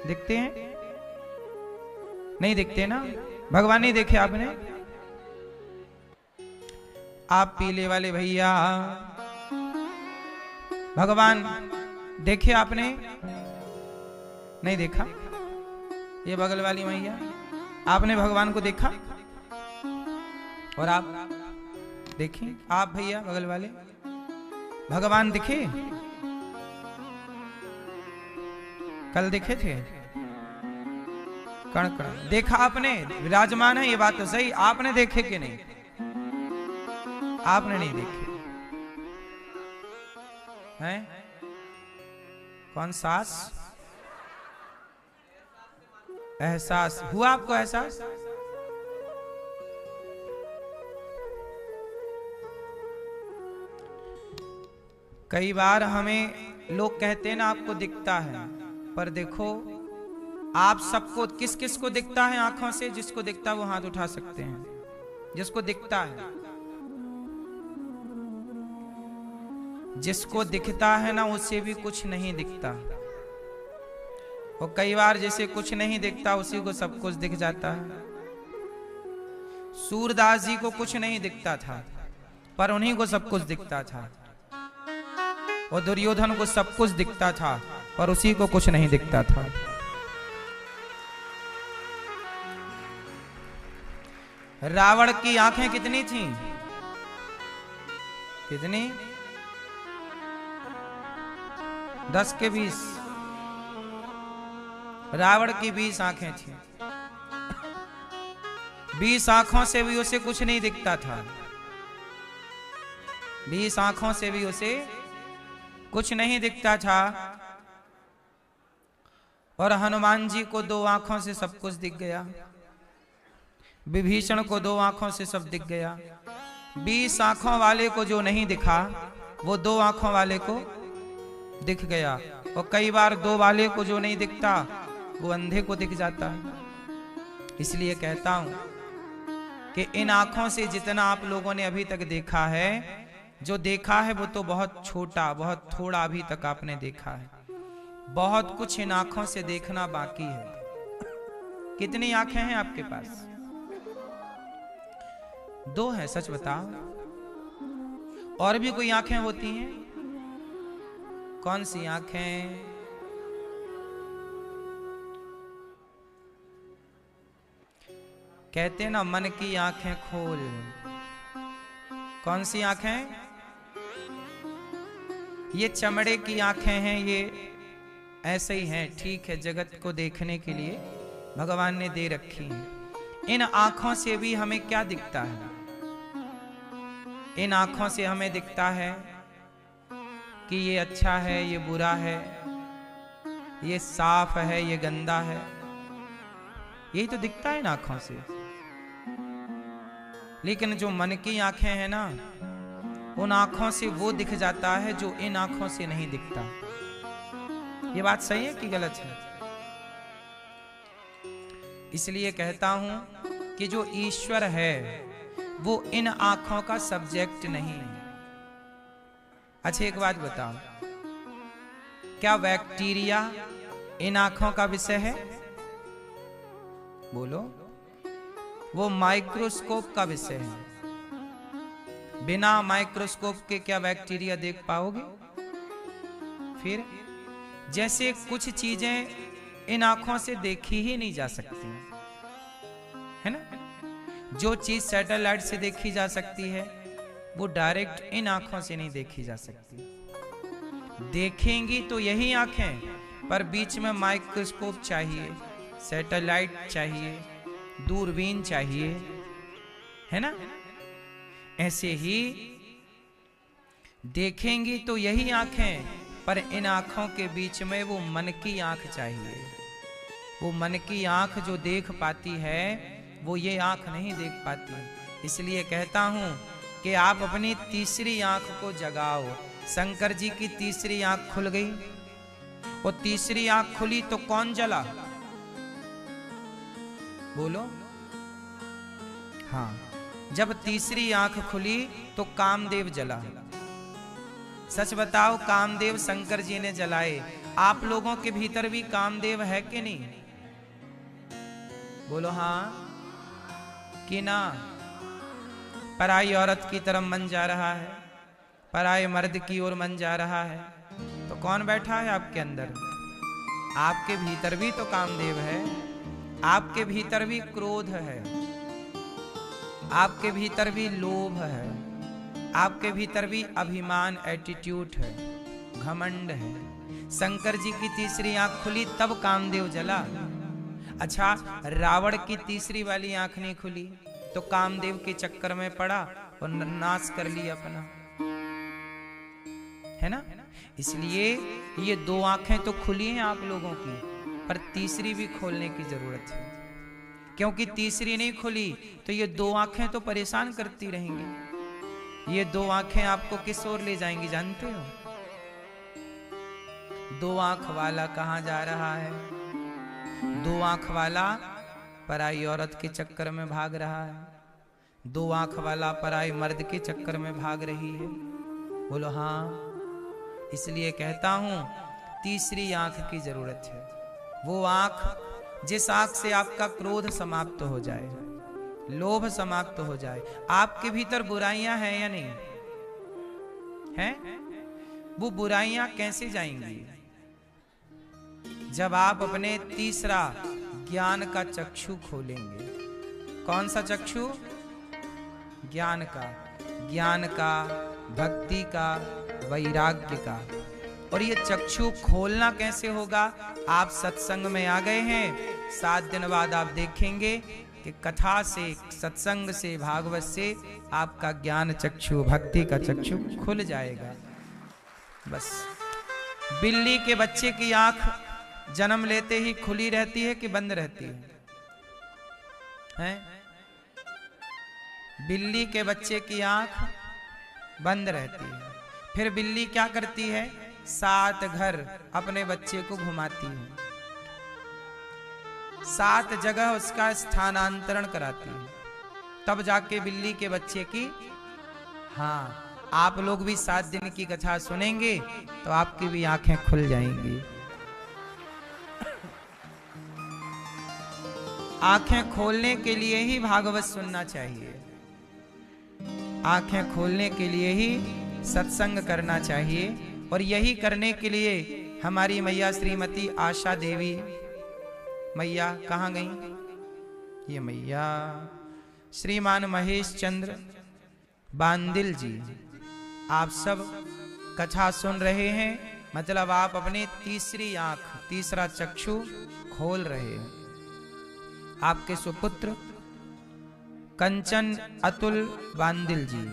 दिखते हैं? नहीं दिखते ना? भगवान नहीं देखे आपने? आप पीले वाले भैया भगवान देखे आपने? नहीं देखा? ये बगल वाली मैया आपने भगवान को देखा? और आप देखें? आप भैया बगल वाले भगवान दिखे? कल दिखे थे? कण कण देखा आपने? विराजमान है, ये बात तो सही। आपने देखे कि नहीं? आपने नहीं देखे हैं? कौन सास? एहसास हुआ आपको? एहसास कई बार हमें लोग कहते हैं ना आपको दिखता है, पर देखो आप सबको किस किस को दिखता है आंखों से? जिसको दिखता है वो हाथ उठा सकते हैं। जिसको दिखता है, जिसको दिखता है ना उसे भी कुछ नहीं दिखता। और कई बार जैसे कुछ नहीं दिखता उसी को सब कुछ दिख जाता है। सूरदास जी को कुछ नहीं दिखता था पर उन्हीं को सब कुछ दिखता था। और दुर्योधन को सब कुछ दिखता था पर उसी को कुछ नहीं दिखता था। रावण की आंखें कितनी थीं? कितनी? 10 के 20। रावण की 20 आंखें थीं। 20 आंखों से भी उसे कुछ नहीं दिखता था। 20 आंखों से भी उसे कुछ नहीं दिखता था। और हनुमान जी को 2 आंखों से सब कुछ दिख गया। विभीषण को 2 आंखों से सब दिख गया। 20 आंखों वाले को जो नहीं दिखा वो 2 आंखों वाले को दिख गया। और कई बार 2 वाले को जो नहीं दिखता वो अंधे को दिख जाता है। इसलिए कहता हूं कि इन आंखों से जितना आप लोगों ने अभी तक देखा है, जो देखा है वो तो बहुत छोटा, बहुत थोड़ा अभी तक आपने देखा है। बहुत कुछ इन आंखों से देखना बाकी है। कितनी आंखें हैं आपके पास? 2 हैं, सच बताओ। और भी कोई आंखें होती हैं? कौन सी आंखें? कहते हैं ना मन की आंखें खोल। कौन सी आंखें? ये चमड़े की आंखें हैं, ये ऐसे ही हैं, ठीक है, जगत को देखने के लिए भगवान ने दे रखी हैं। इन आंखों से भी हमें क्या दिखता है? इन आंखों से हमें दिखता है कि ये अच्छा है, ये बुरा है, ये साफ है, ये गंदा है। यही तो दिखता है इन आंखों से। लेकिन जो मन की आंखें हैं ना, उन आंखों से वो दिख जाता है जो इन आंखों से नहीं दिखता। ये बात सही है कि गलत है? इसलिए कहता हूं कि जो ईश्वर है वो इन आंखों का सब्जेक्ट नहीं है। अच्छा एक बात बताओ, क्या बैक्टीरिया इन आंखों का विषय है? बोलो। वो माइक्रोस्कोप का विषय है। बिना माइक्रोस्कोप के क्या बैक्टीरिया देख पाओगे? फिर जैसे कुछ चीजें इन आंखों से देखी ही नहीं जा सकती, है ना? जो चीज सैटेलाइट से देखी जा सकती है वो डायरेक्ट इन आंखों से नहीं देखी जा सकती। देखेंगी तो यही आंखें, पर बीच में माइक्रोस्कोप चाहिए, सैटेलाइट चाहिए, दूरबीन चाहिए, है ना? ऐसे ही देखेंगी तो यही आंखें, पर इन आंखों के बीच में वो मन की आंख चाहिए। वो मन की आंख जो देख पाती है वो ये आंख नहीं देख पाती। इसलिए कहता हूं कि आप अपनी तीसरी आंख को जगाओ। शंकर जी की तीसरी आंख खुल गई। और तीसरी आंख खुली तो कौन जला? बोलो। हाँ, जब तीसरी आंख खुली तो कामदेव जला। सच बताओ, कामदेव शंकर जी ने जलाए। आप लोगों के भीतर भी कामदेव है कि नहीं? बोलो हाँ कि ना? पराई औरत की तरफ मन जा रहा है, पराए मर्द की ओर मन जा रहा है, तो कौन बैठा है आपके अंदर? आपके भीतर भी तो कामदेव है, आपके भीतर भी क्रोध है, आपके भीतर भी लोभ है, आपके भीतर भी अभिमान एटीट्यूड है, घमंड है। शंकर जी की तीसरी आंख खुली तब कामदेव जला। अच्छा, रावण की तीसरी वाली आंख नहीं खुली तो कामदेव के चक्कर में पड़ा और नाश कर लिया अपना, है ना? इसलिए ये दो आंखें तो खुली हैं आप लोगों की, पर तीसरी भी खोलने की जरूरत है, क्योंकि तीसरी नहीं खुली तो ये दो आंखें तो परेशान करती रहेंगी। ये दो आंखें आपको किस ओर ले जाएंगी जानते हो? दो आंख वाला कहां जा रहा है? दो आंख वाला पराई औरत के चक्कर में भाग रहा है, दो आंख वाला पराई मर्द के चक्कर में भाग रही है। बोलो हाँ। इसलिए कहता हूं तीसरी आंख की जरूरत है, वो आंख जिस आंख से आपका क्रोध समाप्त हो जाए, लोभ समाप्त हो जाए। आपके भीतर बुराइयां हैं या नहीं हैं? वो बुराइयां कैसे जाएंगी? जब आप अपने तीसरा ज्ञान का चक्षु खोलेंगे। कौन सा चक्षु? ज्ञान का, ज्ञान का, भक्ति का, वैराग्य का। और ये चक्षु खोलना कैसे होगा? आप सत्संग में आ गए हैं, 7 दिन बाद आप देखेंगे कि कथा से, सत्संग से, भागवत से आपका ज्ञान चक्षु, भक्ति का चक्षु खुल जाएगा। बस बिल्ली के बच्चे की आंख जन्म लेते ही खुली रहती है कि बंद रहती है? बिल्ली के बच्चे की आंख बंद रहती है। फिर बिल्ली क्या करती है? 7 घर अपने बच्चे को घुमाती है, 7 जगह उसका स्थानांतरण कराती है, तब जाके बिल्ली के बच्चे की। हाँ, आप लोग भी 7 दिन की कथा सुनेंगे तो आपकी भी आंखें खुल जाएंगी। आंखें खोलने के लिए ही भागवत सुनना चाहिए, आंखें खोलने के लिए ही सत्संग करना चाहिए। और यही करने के लिए हमारी मैया श्रीमती आशा देवी, मैया कहाँ गई? ये मैया श्रीमान महेश चंद्र बांदिल जी, आप सब कथा सुन रहे हैं, मतलब आप अपने तीसरी आंख, तीसरा चक्षु खोल रहे हैं। आपके सुपुत्र कंचन अतुल बांदिल जी,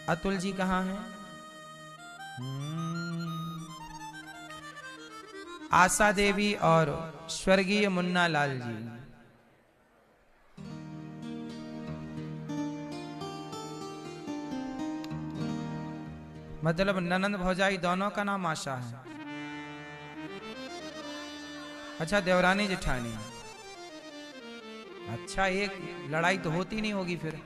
अतुल जी कहाँ हैं? आशा देवी और स्वर्गीय मुन्ना लाल जी, मतलब ननंद भौजाई दोनों का नाम आशा है। अच्छा, देवरानी जेठानी। अच्छा, एक लड़ाई तो होती नहीं होगी फिर।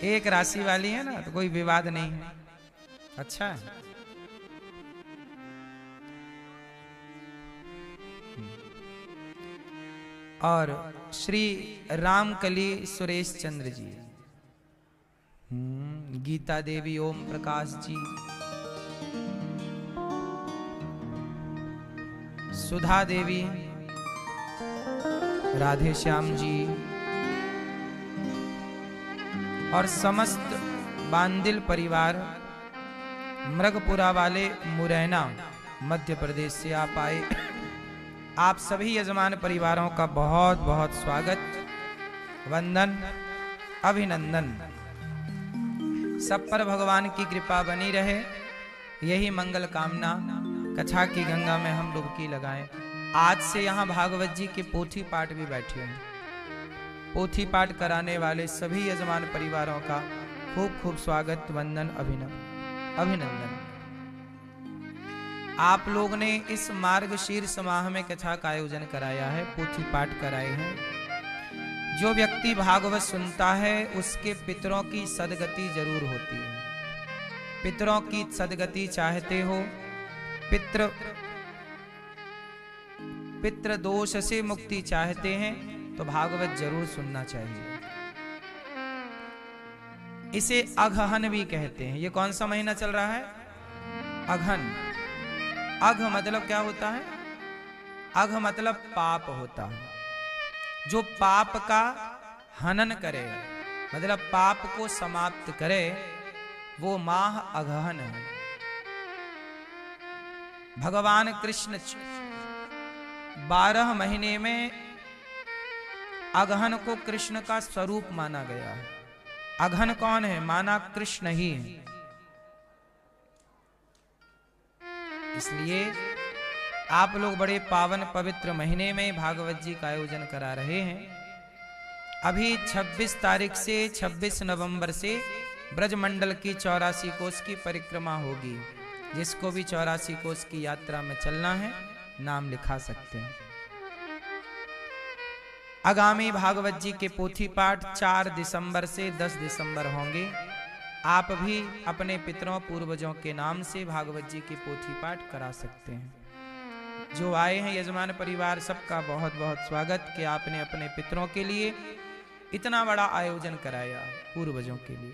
एक राशि वाली है ना, तो कोई विवाद नहीं है। अच्छा है। और श्री रामकली सुरेश चंद्र जी, गीता देवी ओम प्रकाश जी, सुधा देवी, राधे श्याम जी और समस्त बांदिल परिवार, मृगपुरा वाले मुरैना मध्य प्रदेश से आप आए। आप सभी यजमान परिवारों का बहुत बहुत स्वागत, वंदन, अभिनंदन। सब पर भगवान की कृपा बनी रहे, यही मंगल कामना। कथा की गंगा में हम डुबकी लगाएं। आज से यहाँ भागवत जी के पोथी पाठ भी बैठे हैं। पोथी पाठ कराने वाले सभी यजमान परिवारों का खूब खूब स्वागत, वंदन, अभिनंदन। आप लोग ने इस मार्गशीर्ष माह में कथा का आयोजन कराया है, पोथी पाठ कराए हैं। जो व्यक्ति भागवत सुनता है उसके पितरों की सदगति जरूर होती है। पितरों की सदगति चाहते हो, पितृ दोष से मुक्ति चाहते हैं, तो भागवत जरूर सुनना चाहिए। इसे अगहन भी कहते हैं। ये कौन सा महीना चल रहा है? अगहन। अघ मतलब क्या होता है? अघ मतलब पाप होता है। जो पाप का हनन करे, मतलब पाप को समाप्त करे, वो माह अगहन है। भगवान कृष्ण 12 महीने में अगहन को कृष्ण का स्वरूप माना गया है। अगहन कौन है? माना कृष्ण ही है। इसलिए आप लोग बड़े पावन पवित्र महीने में भागवत जी का आयोजन करा रहे हैं। अभी 26 तारीख से 26 नवंबर से ब्रजमंडल की 84 कोस की परिक्रमा होगी। जिसको भी 84 कोस की यात्रा में चलना है, नाम लिखा सकते हैं। आगामी भागवत जी के पोथी पाठ 4 दिसंबर से 10 दिसंबर होंगे। आप भी अपने पितरों पूर्वजों के नाम से भागवत जी के पोथी पाठ करा सकते हैं। जो आए हैं यजमान परिवार, सबका बहुत बहुत स्वागत कि आपने अपने पितरों के लिए इतना बड़ा आयोजन कराया, पूर्वजों के लिए।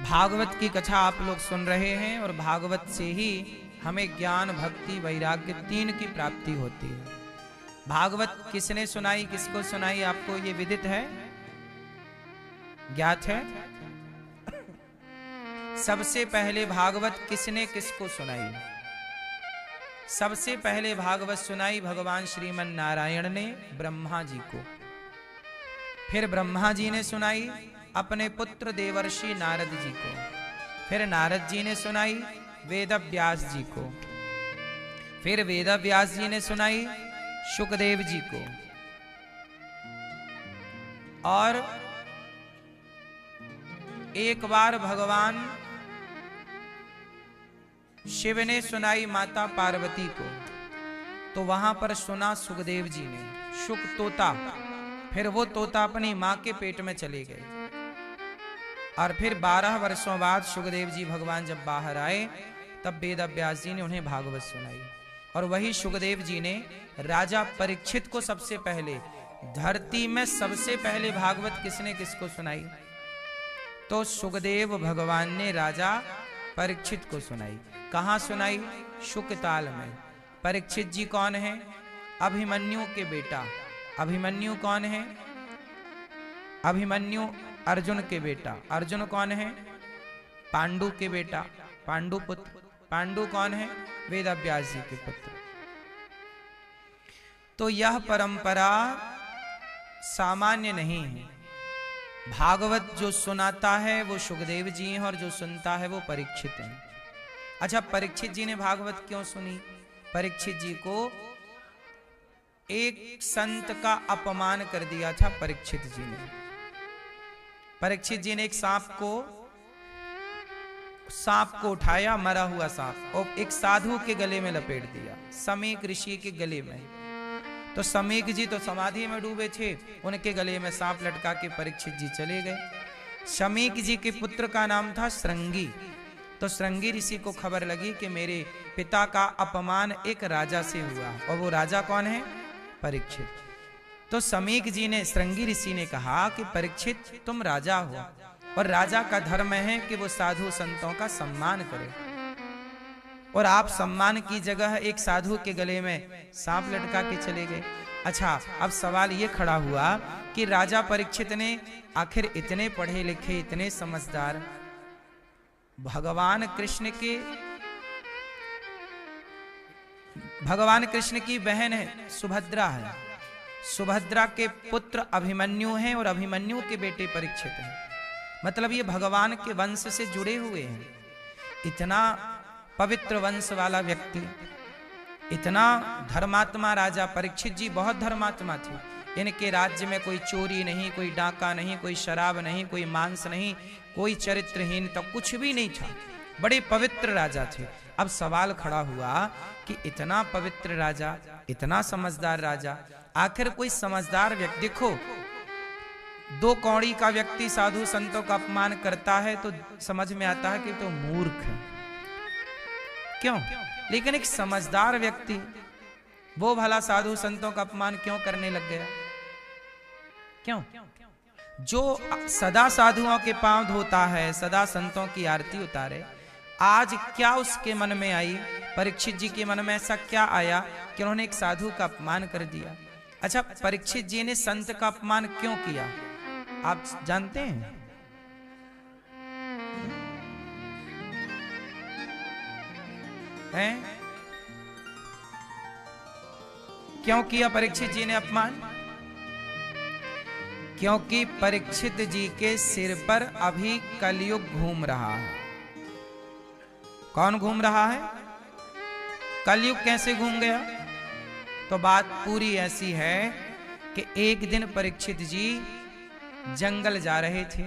भागवत की कथा आप लोग सुन रहे हैं और भागवत से ही हमें ज्ञान, भक्ति, वैराग्य 3 की प्राप्ति होती है। भागवत किसने सुनाई, किसको सुनाई, आपको ये विदित है, ज्ञात है? सबसे पहले भागवत किसने किसको सुनाई? सबसे पहले भागवत सुनाई भगवान श्रीमन नारायण ने ब्रह्मा जी को। फिर ब्रह्मा जी ने सुनाई अपने पुत्र देवर्षि नारद जी को। फिर नारद जी ने सुनाई वेदव्यास जी को। फिर वेदव्यास जी ने सुनाई शुकदेव जी को। और एक बार भगवान शिव ने सुनाई माता पार्वती को, तो वहां पर सुना सुखदेव जी ने, शुक तोता। फिर वो तोता अपनी मां के पेट में चले गए। और फिर 12 वर्षों बाद सुखदेव जी भगवान जब बाहर आए, तब वेदव्यास जी ने उन्हें भागवत सुनाई। और वही सुखदेव जी ने राजा परीक्षित को सबसे पहले, धरती में सबसे पहले भागवत किसने किसको सुनाई? तो सुखदेव भगवान ने राजा परीक्षित को सुनाई। कहां सुनाई? शुकताल में। परीक्षित जी कौन है? अभिमन्यु के बेटा। अभिमन्यु कौन है? अभिमन्यु अर्जुन के बेटा। अर्जुन कौन है? पांडु के बेटा, पांडु पुत्र। पांडु कौन है? वेदव्यास जी के पुत्र। तो यह परंपरा सामान्य नहीं है। भागवत जो सुनाता है वो सुखदेव जी हैं और जो सुनता है वो परीक्षित हैं। अच्छा, परीक्षित जी ने भागवत क्यों सुनी? परीक्षित जी को एक संत का अपमान कर दिया था परीक्षित जी ने। परीक्षित जी ने एक सांप को उठाया, मरा हुआ सांप, और एक साधु के गले में लपेट दिया, समीक ऋषि के गले में। तो समीक जी तो समाधि में डूबे थे, उनके गले में सांप लटका के परीक्षित जी चले गए। समीक जी के पुत्र का नाम था श्रृंगी। तो श्रृंगी ऋषि को खबर लगी कि मेरे पिता का अपमान एक राजा से हुआ, और वो राजा कौन है? परीक्षित। तो समीक जी ने, श्रृंगी ऋषि ने कहा कि परीक्षित तुम राजा हो, और राजा का धर्म है कि वो साधु संतों का सम्मान करे, और आप सम्मान की जगह एक साधु के गले में सांप लटका के चले गए। अच्छा, अब सवाल ये खड़ा हुआ कि राजा परीक्षित ने आखिर इतने पढ़े लिखे, इतने समझदार, भगवान कृष्ण की बहन है सुभद्रा है, सुभद्रा के पुत्र अभिमन्यु हैं और अभिमन्यु के बेटे परीक्षित हैं। मतलब ये भगवान के वंश से जुड़े हुए हैं। इतना पवित्र वंश वाला व्यक्ति, इतना धर्मात्मा राजा परीक्षित जी बहुत धर्मात्मा थे। इनके राज्य में कोई चोरी नहीं, कोई डाका नहीं, कोई शराब नहीं, कोई मांस नहीं, कोई चरित्रहीन तो कुछ भी नहीं था। बड़े पवित्र राजा थे। अब सवाल खड़ा हुआ कि इतना पवित्र राजा, इतना समझदार राजा, आखिर कोई समझदार व्यक्ति देखो, दो कौड़ी का व्यक्ति साधु संतों का अपमान करता है तो समझ में आता है कि तो मूर्ख है। क्यों? लेकिन एक समझदार व्यक्ति वो भला साधु संतों का अपमान क्यों करने लग गया? क्यों? जो सदा साधुओं के पांव धोता है, सदा संतों की आरती उतारे, आज क्या उसके मन में आई? परीक्षित जी के मन में ऐसा क्या आया कि उन्होंने एक साधु का अपमान कर दिया? अच्छा, परीक्षित जी ने संत का अपमान क्यों किया आप जानते हैं? हैं? क्यों किया परीक्षित जी ने अपमान? क्योंकि परीक्षित जी के सिर पर अभी कलयुग घूम रहा है। कौन घूम रहा है? कलयुग कैसे घूम गया? तो बात पूरी ऐसी है कि एक दिन परीक्षित जी जंगल जा रहे थे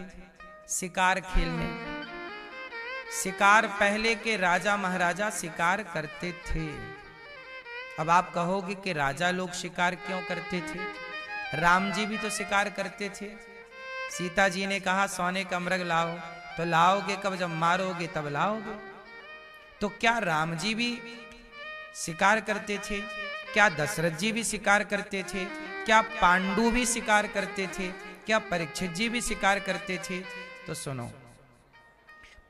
शिकार खेलने। शिकार पहले के राजा महाराजा शिकार करते थे। अब आप कहोगे कि राजा लोग शिकार क्यों करते थे? राम जी भी तो शिकार करते थे। सीता जी ने कहा सोने का मृग लाओ, तो लाओगे कब? जब मारोगे तब लाओगे। तो क्या राम जी भी शिकार करते थे? क्या दशरथ जी भी शिकार करते थे? क्या पांडु भी शिकार करते थे? क्या परीक्षित जी भी शिकार करते थे? तो सुनो,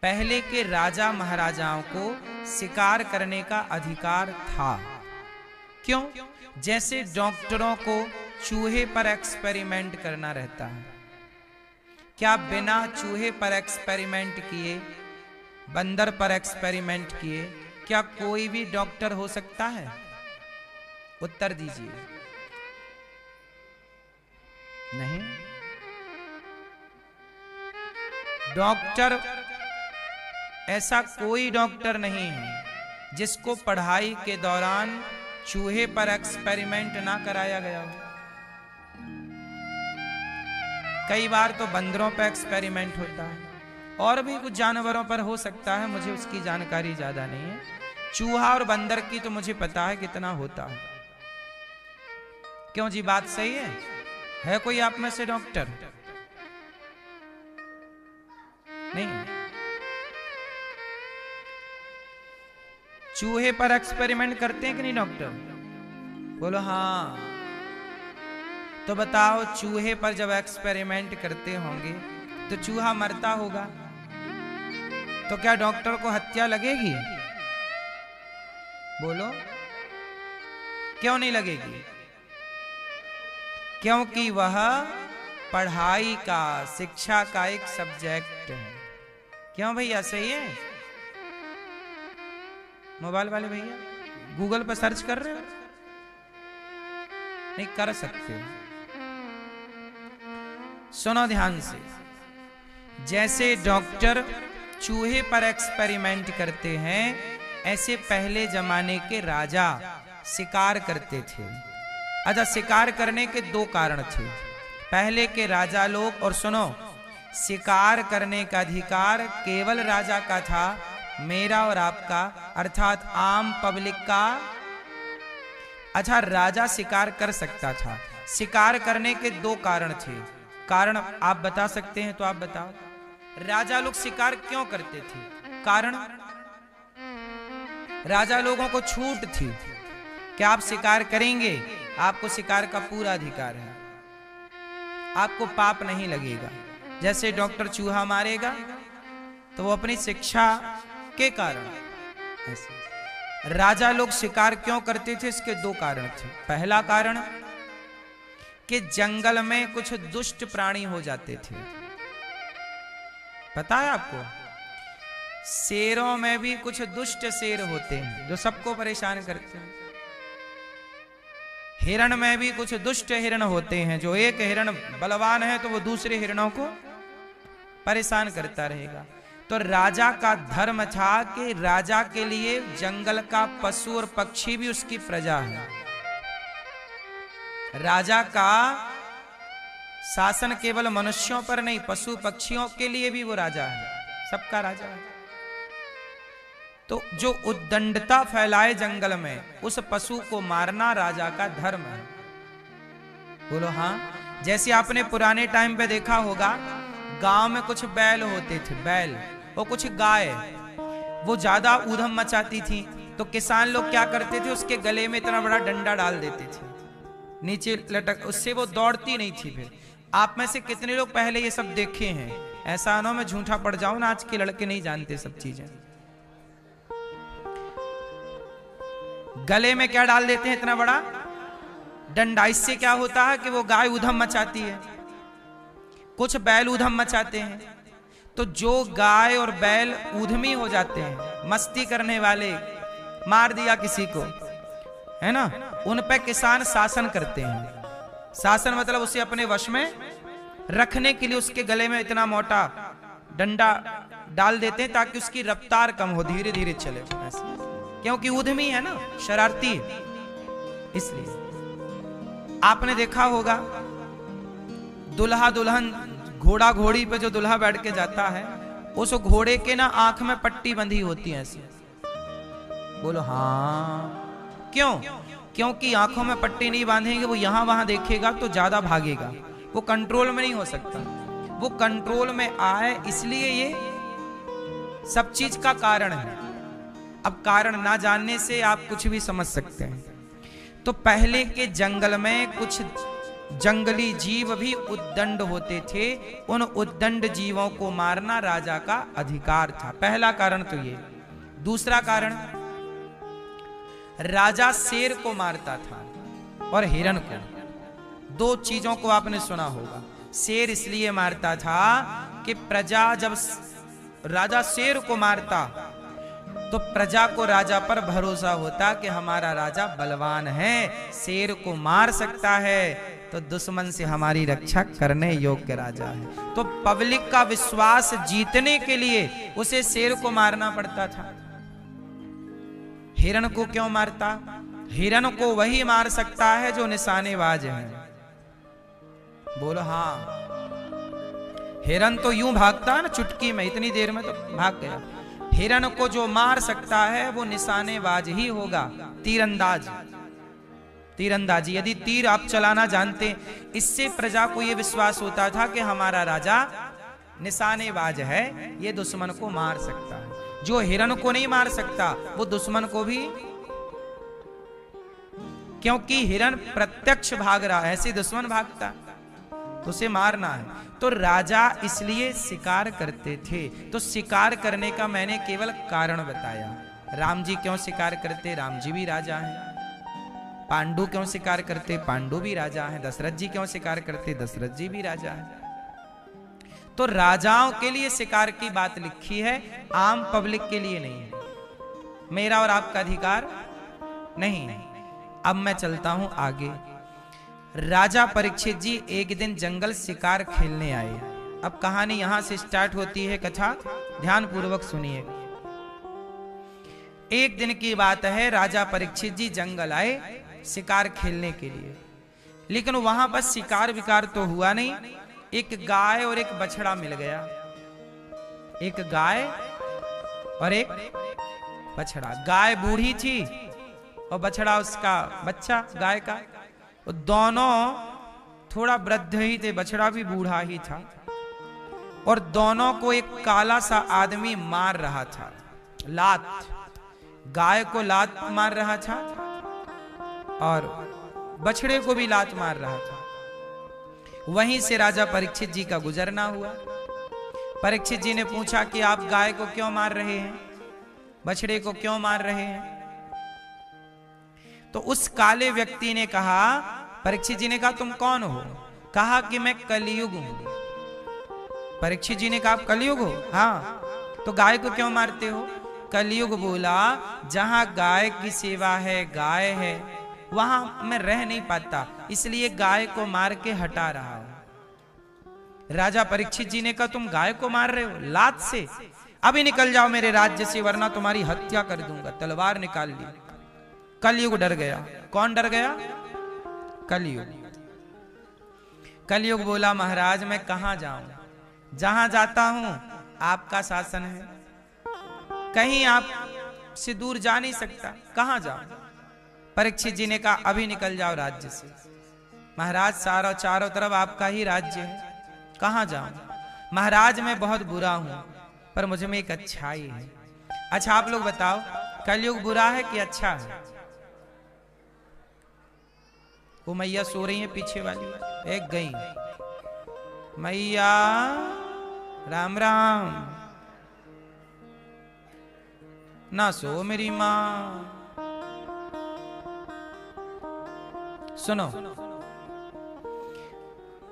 पहले के राजा महाराजाओं को शिकार करने का अधिकार था। क्यों? जैसे डॉक्टरों को चूहे पर एक्सपेरिमेंट करना रहता है। क्या बिना चूहे पर एक्सपेरिमेंट किए, बंदर पर एक्सपेरिमेंट किए, क्या कोई भी डॉक्टर हो सकता है? उत्तर दीजिए। नहीं। डॉक्टर, ऐसा कोई डॉक्टर नहीं है जिसको पढ़ाई के दौरान चूहे पर एक्सपेरिमेंट ना कराया गया हो। कई बार तो बंदरों पर एक्सपेरिमेंट होता है, और भी कुछ जानवरों पर हो सकता है, मुझे उसकी जानकारी ज्यादा नहीं है। चूहा और बंदर की तो मुझे पता है कितना होता है। क्यों जी, बात सही है? है कोई आप में से डॉक्टर? नहीं। चूहे पर एक्सपेरिमेंट करते हैं कि नहीं डॉक्टर? बोलो हाँ। तो बताओ, चूहे पर जब एक्सपेरिमेंट करते होंगे तो चूहा मरता होगा, तो क्या डॉक्टर को हत्या लगेगी? बोलो, क्यों नहीं लगेगी? क्योंकि वह पढ़ाई का, शिक्षा का एक सब्जेक्ट है। क्यों भैया, सही है? मोबाइल वाले भैया गूगल पर सर्च कर रहे हो? नहीं कर सकते। सुनो ध्यान से। जैसे डॉक्टर चूहे पर एक्सपेरिमेंट करते हैं, ऐसे पहले जमाने के राजा शिकार करते थे। अच्छा, शिकार करने के दो कारण थे पहले के राजा लोग। और सुनो, शिकार करने का अधिकार केवल राजा का था, मेरा और आपका, अर्थात आम पब्लिक का। अच्छा, राजा शिकार कर सकता था। शिकार करने के दो कारण थे। कारण आप बता सकते हैं तो आप बताओ, राजा लोग शिकार क्यों करते थे? कारण, राजा लोगों को छूट थी कि आप शिकार करेंगे, आपको शिकार का पूरा अधिकार है, आपको पाप नहीं लगेगा। जैसे डॉक्टर चूहा मारेगा तो वो अपनी शिक्षा के कारण। ऐसे राजा लोग शिकार क्यों करते थे? इसके दो कारण थे। पहला कारण कि जंगल में कुछ दुष्ट प्राणी हो जाते थे। पता है आपको? शेरों में भी कुछ दुष्ट शेर होते हैं जो सबको परेशान करते हैं। हिरण में भी कुछ दुष्ट हिरण होते हैं, जो एक हिरण बलवान है तो वो दूसरे हिरणों को परेशान करता रहेगा। तो राजा का धर्म था कि राजा के लिए जंगल का पशु और पक्षी भी उसकी प्रजा है। राजा का शासन केवल मनुष्यों पर नहीं, पशु पक्षियों के लिए भी वो राजा है, सबका राजा है। तो जो उद्दंडता फैलाए जंगल में, उस पशु को मारना राजा का धर्म है। बोलो हाँ। जैसे आपने पुराने टाइम पे देखा होगा, गांव में कुछ बैल होते थे, बैल और कुछ गाय, वो ज्यादा ऊधम मचाती थी, तो किसान लोग क्या करते थे, उसके गले में इतना बड़ा डंडा डाल देते थे नीचे लटक, उससे वो दौड़ती नहीं थी। फिर आप में से कितने लोग पहले ये सब देखे हैं? ऐसा ना मैं झूठा पड़ जाऊं ना, आज के लड़के नहीं जानते सब चीजें। गले में क्या डाल देते हैं, इतना बड़ा डंडा। इससे क्या होता है कि वो गाय ऊधम मचाती है, कुछ बैल ऊधम मचाते हैं, तो जो गाय और बैल ऊधमी हो जाते हैं, मस्ती करने वाले, मार दिया किसी को, है ना, उन पे किसान शासन करते हैं। शासन मतलब उसे अपने वश में रखने के लिए उसके गले में इतना मोटा डंडा डाल देते हैं ताकि उसकी रफ्तार कम हो, धीरे धीरे चले, क्योंकि ऊधमी है ना, शरारती, इसलिए। आपने देखा होगा दुल्हा दुल्हन, घोड़ा घोड़ी पे जो दुल्हा बैठ के जाता है, उस घोड़े के ना आंख में पट्टी बंधी होती है ऐसे। बोलो हाँ, क्यों? क्योंकि आंखों में पट्टी नहीं बांधेंगे, वो यहां वहां देखेगा तो ज्यादा भागेगा, वो कंट्रोल में नहीं हो सकता। वो कंट्रोल में आए, इसलिए ये सब चीज का कारण है। अब कारण ना जानने से आप कुछ भी समझ सकते हैं। तो पहले के जंगल में कुछ जंगली जीव भी उद्दंड होते थे, उन उद्दंड जीवों को मारना राजा का अधिकार था। पहला कारण तो ये। दूसरा कारण, राजा शेर को मारता था और हिरण को। दो चीजों को आपने सुना होगा। शेर इसलिए मारता था कि प्रजा, जब राजा शेर को मारता तो प्रजा को राजा पर भरोसा होता कि हमारा राजा बलवान है, शेर को मार सकता है, तो दुश्मन से हमारी रक्षा करने योग्य राजा है। तो पब्लिक का विश्वास जीतने के लिए उसे शेर को मारना पड़ता था। हिरण को क्यों मारता? हिरण को वही मार सकता है जो निशानेबाज है। बोलो हाँ। हिरण तो यूं भागता है ना, चुटकी में, इतनी देर में तो भाग गया। हिरण को जो मार सकता है वो निशानेबाज ही होगा, तीरंदाज। तीरंदाजी, यदि तीर आप चलाना जानते, इससे प्रजा को यह विश्वास होता था कि हमारा राजा निशानेबाज है, ये दुश्मन को मार सकता है। जो हिरण को नहीं मार सकता वो दुश्मन को भी, क्योंकि हिरण प्रत्यक्ष भाग रहा है, ऐसे दुश्मन भागता तो उसे मारना है। तो राजा इसलिए शिकार करते थे। तो शिकार करने का मैंने केवल कारण बताया। राम जी क्यों शिकार करते? राम जी भी राजा हैं। पांडु क्यों शिकार करते? पांडु भी राजा हैं। दशरथ जी क्यों शिकार करते? दशरथ जी भी राजा हैं। तो राजाओं के लिए शिकार की बात लिखी है, आम पब्लिक के लिए नहीं है। मेरा और आपका अधिकार नहीं है। अब मैं चलता हूं आगे। राजा परीक्षित जी एक दिन जंगल शिकार खेलने आए। अब कहानी यहां से स्टार्ट होती है, कथा ध्यान पूर्वक सुनिए। एक दिन की बात है, राजा परीक्षित जी जंगल आए शिकार खेलने के लिए, लेकिन वहां पर शिकार विकार तो हुआ नहीं। एक गाय और एक बछड़ा मिल गया। एक गाय और एक बछड़ा। गाय बूढ़ी थी और बछड़ा उसका बच्चा गाय का। दोनों थोड़ा वृद्ध ही थे, बछड़ा भी बूढ़ा ही था, और दोनों को एक काला सा आदमी मार रहा था, लात। गाय को लात मार रहा था और बछड़े को भी लात मार रहा था। वहीं से राजा परीक्षित जी का गुजरना हुआ। परीक्षित जी ने पूछा कि आप गाय को क्यों मार रहे हैं, बछड़े को क्यों मार रहे हैं? तो उस काले व्यक्ति ने कहा, परीक्षित जी ने कहा तुम कौन हो? कहा कि मैं कलयुग हूं। परीक्षित जी ने कहा आप कलयुग हो? हाँ। तो गाय को क्यों मारते हो? कलयुग बोला जहां गाय की सेवा है, गाय है, वहां मैं रह नहीं पाता, इसलिए गाय को मार के हटा रहा हूं। राजा परीक्षित जी ने कहा तुम गाय को मार रहे हो लात से? अभी निकल जाओ मेरे राज्य से, वरना तुम्हारी हत्या कर दूंगा। तलवार निकाल ली। कलयुग डर गया। कौन डर गया? कलयुग। कलयुग बोला महाराज मैं कहां जाऊं? जहां जाता हूं आपका शासन है, कहीं आप से दूर जा नहीं सकता, कहां जाऊं? परीक्षित जी ने कहा अभी निकल जाओ राज्य से। महाराज सारा चारों तरफ आपका ही राज्य है, कहां जाऊं? महाराज मैं बहुत बुरा हूं, पर मुझे में एक अच्छाई है। अच्छा आप लोग बताओ, कलयुग बुरा है कि अच्छा है? वो मैया सो रही है पीछे वाली, एक गई मैया। राम राम। ना सो मेरी मां। सुनो,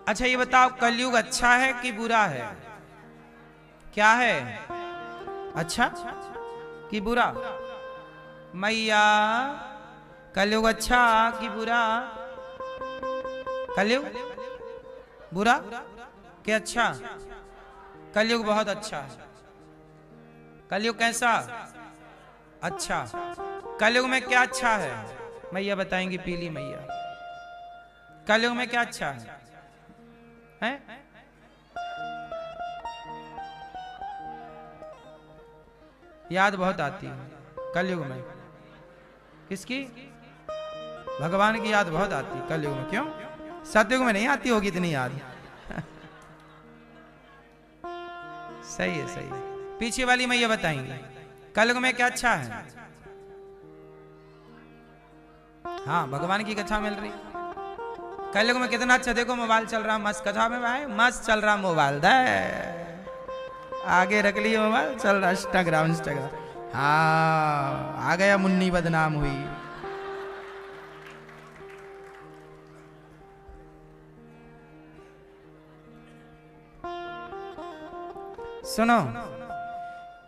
अच्छा ये बताओ, कलयुग अच्छा है कि बुरा है? क्या है, अच्छा कि बुरा? मैया, कलयुग अच्छा कि बुरा? कलयुग बुरा कि अच्छा? कलयुग बहुत अच्छा है। कलयुग कैसा? अच्छा। कलयुग में क्या अच्छा है? मैया बताएंगी, पीली मैया। कलयुग में क्या अच्छा है? हैं? याद बहुत आती है कलयुग में। किसकी? भगवान की याद बहुत आती है कलयुग में। क्यों? सतयुग में नहीं आती होगी इतनी याद। सही है, सही है। पीछे वाली मैया बताएंगे कलयुग में क्या अच्छा है। हाँ, भगवान की कथा मिल रही। कलयुग में कितना अच्छा, देखो मोबाइल चल रहा मस्त, कथा में भाई मस्त चल रहा मोबाइल। दे आगे रख लिया मोबाइल, चल रहा इंस्टाग्राम। हाँ, आ गया मुन्नी बदनाम हुई। सुनो,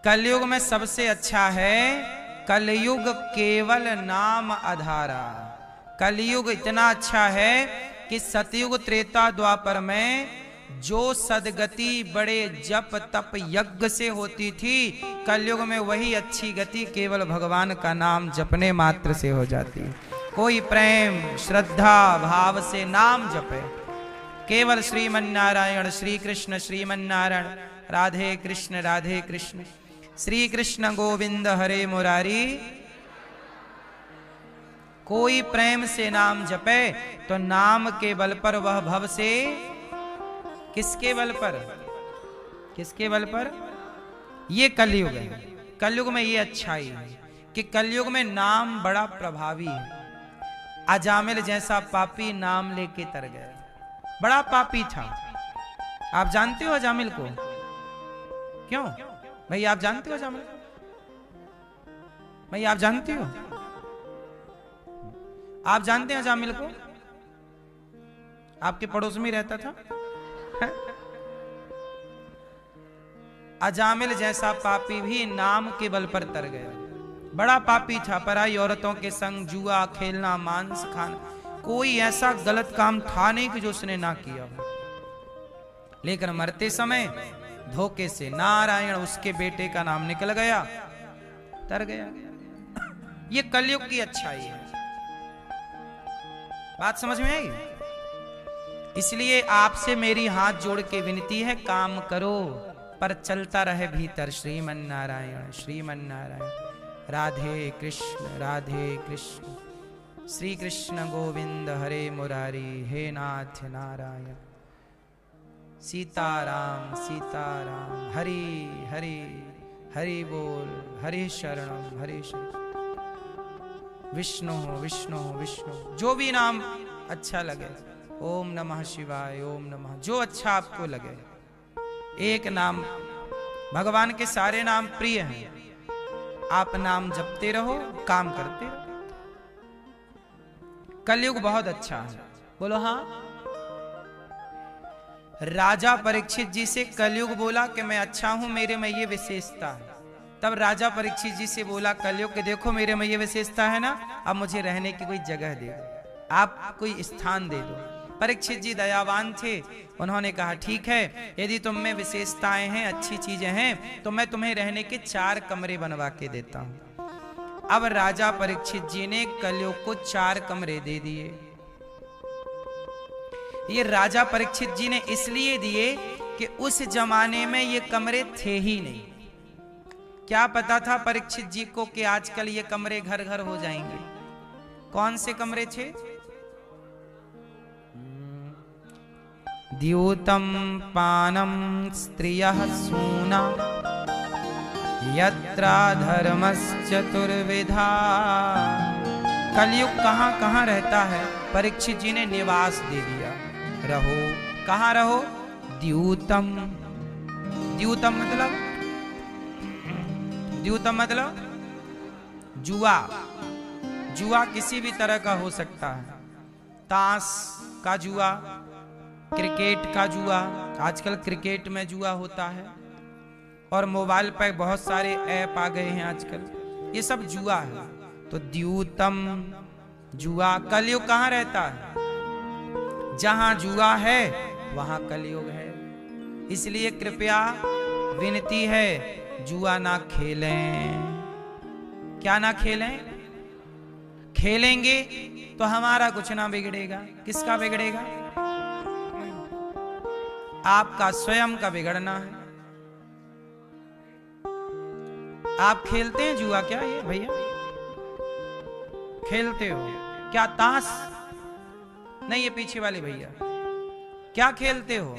कलयुग में सबसे अच्छा है, कलयुग केवल नाम आधारा। कलयुग इतना अच्छा है कि सतयुग त्रेता द्वापर में जो सदगति बड़े जप तप यज्ञ से होती थी, कलयुग में वही अच्छी गति केवल भगवान का नाम जपने मात्र से हो जाती। कोई प्रेम श्रद्धा भाव से नाम जपे, केवल श्रीमन्नारायण श्री कृष्ण नारायण, राधे कृष्ण श्री कृष्ण गोविंद हरे मुरारी। कोई प्रेम से नाम जपे तो नाम के बल पर वह भव से, किसके बल पर? किसके बल पर? ये कलयुग है। कलयुग में ये अच्छाई है कि कलयुग में नाम बड़ा प्रभावी है। अजामिल जैसा पापी नाम लेके तर गया, बड़ा पापी था। आप जानते हो अजामिल को? क्यों भाई, आप जानते हो अजामिल? भाई आप जानते हो? आप जानते हैं अजामिल को? आपके पड़ोस में रहता था। अजामिल जैसा पापी भी नाम के बल पर तर गया। बड़ा पापी था, पराई औरतों के संग जुआ खेलना, मांस खाना, कोई ऐसा गलत काम था नहीं कि जो उसने ना किया हो। लेकिन मरते समय धोखे से नारायण उसके बेटे का नाम निकल गया, तर गया। ये कलयुग की अच्छाई है। बात समझ में आई? इसलिए आपसे मेरी हाथ जोड़ के विनती है, काम करो पर चलता रहे भीतर श्रीमन्नारायण राधे कृष्ण श्री कृष्ण गोविंद हरे मुरारी, हे नाथ नारायण सीताराम हरि हरि हरि बोल, हरि शरणम हरि शरण, विष्णु विष्णु विष्णु, जो भी नाम अच्छा लगे। ओम नमः शिवाय, ओम नमः, जो अच्छा आपको लगे। एक नाम, भगवान के सारे नाम प्रिय हैं, आप नाम जपते रहो, काम करते रहो। कलयुग बहुत अच्छा है, बोलो हाँ। राजा परीक्षित जी से कलयुग बोला कि मैं अच्छा हूं, मेरे में ये विशेषता है। तब राजा परीक्षित जी से बोला कलयुग के, देखो मेरे में ये विशेषता है ना, अब मुझे रहने की कोई जगह दे दो, आप कोई स्थान दे दो। परीक्षित जी दयावान थे, उन्होंने कहा ठीक है, यदि तुम में विशेषताएं हैं, अच्छी चीजें हैं, तो मैं तुम्हें रहने के 4 कमरे बनवा के देता हूं। अब राजा परीक्षित जी ने कलयुग को 4 कमरे दे दिए। ये राजा परीक्षित जी ने इसलिए दिए कि उस जमाने में ये कमरे थे ही नहीं। क्या पता था परीक्षित जी को कि आजकल ये कमरे घर घर हो जाएंगे। कौन से कमरे थे? द्यूतं पानं स्त्रियः सूना यत्रा धर्मश्चतुर्विधा। कलयुग कहाँ कहाँ रहता है, परीक्षित जी ने निवास दे दिया। रहो, कहाँ रहो? द्यूतम। द्यूतम मतलब, द्यूतम मतलब जुआ। जुआ किसी भी तरह का हो सकता है, ताश का जुआ, क्रिकेट का जुआ, आजकल क्रिकेट में जुआ होता है, और मोबाइल पर बहुत सारे ऐप आ गए हैं आजकल, ये सब जुआ है। तो द्यूतम जुआ। कलयुग कहाँ रहता है? जहां जुआ है वहां कलयुग है। इसलिए कृपया विनती है, जुआ ना खेलें। क्या ना खेलें? खेलेंगे तो हमारा कुछ ना बिगड़ेगा। किसका बिगड़ेगा? आपका स्वयं का बिगड़ना है। आप खेलते हैं जुआ क्या ये भैया? खेलते हो क्या? ताश नहीं, ये पीछे वाले भैया क्या खेलते हो?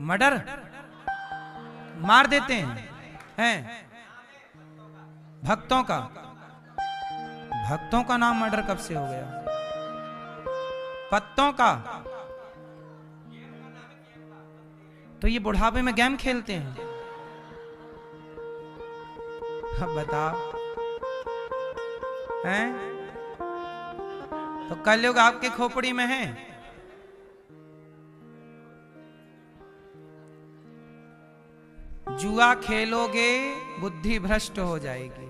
मर्डर मार देते हैं भक्तों का। भक्तों का नाम मर्डर कब से हो गया? पत्तों का। तो ये बुढ़ापे में गेम खेलते हैं? अब बताओ हैं? तो कलयुग आपके खोपड़ी में है। जुआ खेलोगे बुद्धि भ्रष्ट हो जाएगी।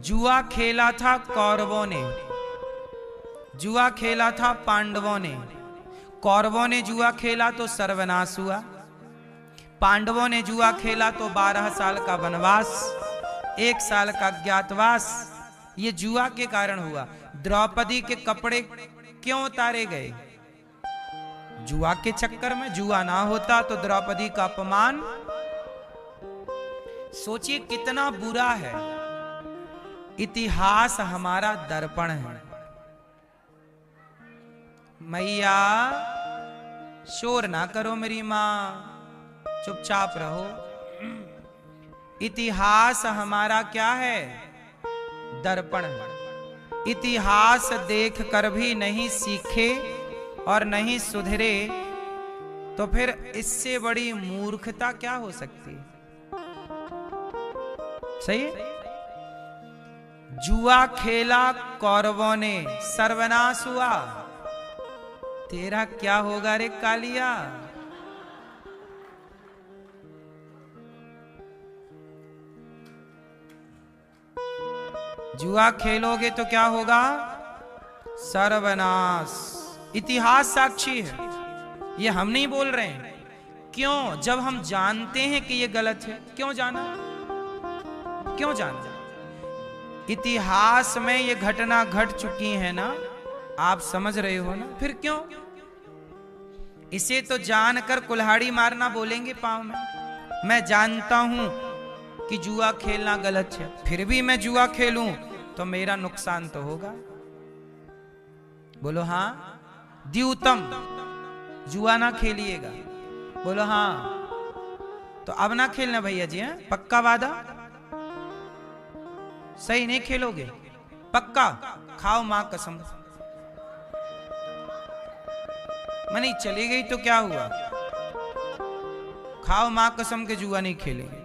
जुआ खेला था कौरवों ने, जुआ खेला था पांडवों ने। कौरवों ने जुआ खेला तो सर्वनाश हुआ, पांडवों ने जुआ खेला तो 12 साल का वनवास, 1 साल का अज्ञातवास। ये जुआ के कारण हुआ। द्रौपदी के कपड़े क्यों उतारे गए? जुआ के चक्कर में। जुआ ना होता तो द्रौपदी का अपमान। सोचिए कितना बुरा है। इतिहास हमारा दर्पण है। मैया शोर ना करो मेरी मां, चुपचाप रहो। इतिहास हमारा क्या है? दर्पण है। इतिहास देख कर भी नहीं सीखे और नहीं सुधरे तो फिर इससे बड़ी मूर्खता क्या हो सकती है? सही है? जुआ खेला कौरवों ने, सर्वनाश हुआ। तेरा क्या होगा रे कालिया? जुआ खेलोगे तो क्या होगा? सर्वनाश। इतिहास साक्षी है, ये हम नहीं बोल रहे हैं। क्यों? जब हम जानते हैं कि ये गलत है। क्यों जाना? क्यों जाना? इतिहास में ये घटना घट चुकी है ना, आप समझ रहे हो ना, फिर क्यों? इसे तो जानकर कुल्हाड़ी मारना बोलेंगे पांव में। मैं जानता हूं कि जुआ खेलना गलत है, फिर भी मैं जुआ खेलूं तो मेरा नुकसान तो होगा। बोलो हाँ। द्यूतम, जुआ ना खेलिएगा। बोलो हाँ। तो अब ना खेलना भैया जी, हैं? पक्का वादा? सही नहीं खेलोगे? पक्का? खाओ मां कसम। मैं नहीं चली गई तो क्या हुआ? खाओ मां कसम के जुआ नहीं खेलेंगे।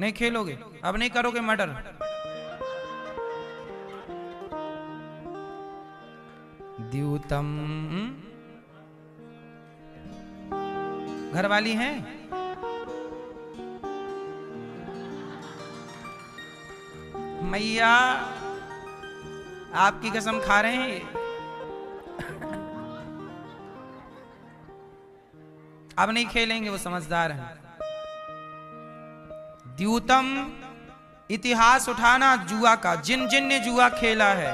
नहीं खेलोगे? अब नहीं करोगे मर्डर? द्यूतम। घरवाली हैं? मैया आपकी कसम खा रहे हैं। अब नहीं खेलेंगे, वो समझदार हैं। द्यूतम, इतिहास उठाना जुआ का। जिन जिन ने जुआ खेला है,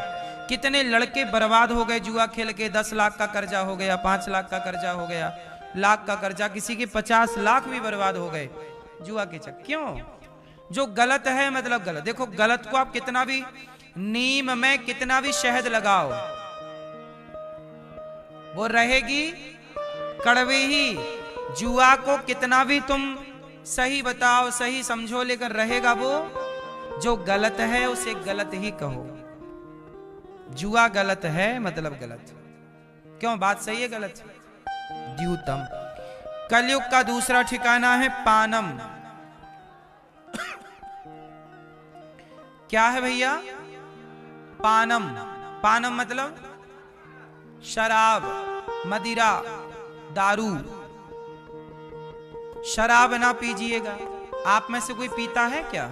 कितने लड़के बर्बाद हो गए जुआ खेल के। 10 लाख का कर्जा हो गया, 5 लाख का कर्जा हो गया, लाख का कर्जा, किसी के 50 लाख भी बर्बाद हो गए जुआ के चक्कर। क्यों? जो गलत है मतलब गलत। देखो गलत को आप कितना भी, नीम में कितना भी शहद लगाओ, वो रहेगी कड़वी ही। जुआ को कितना भी तुम सही बताओ, सही समझो, लेकिन रहेगा वो। जो गलत है उसे गलत ही कहो। जुआ गलत है मतलब गलत। क्यों? बात सही है गलत? द्यूतम। कलयुग का दूसरा ठिकाना है पानम। क्या है भैया? पानम। पानम मतलब शराब, मदिरा, दारू। शराब ना पीजिएगा। आप में से कोई पीता है क्या?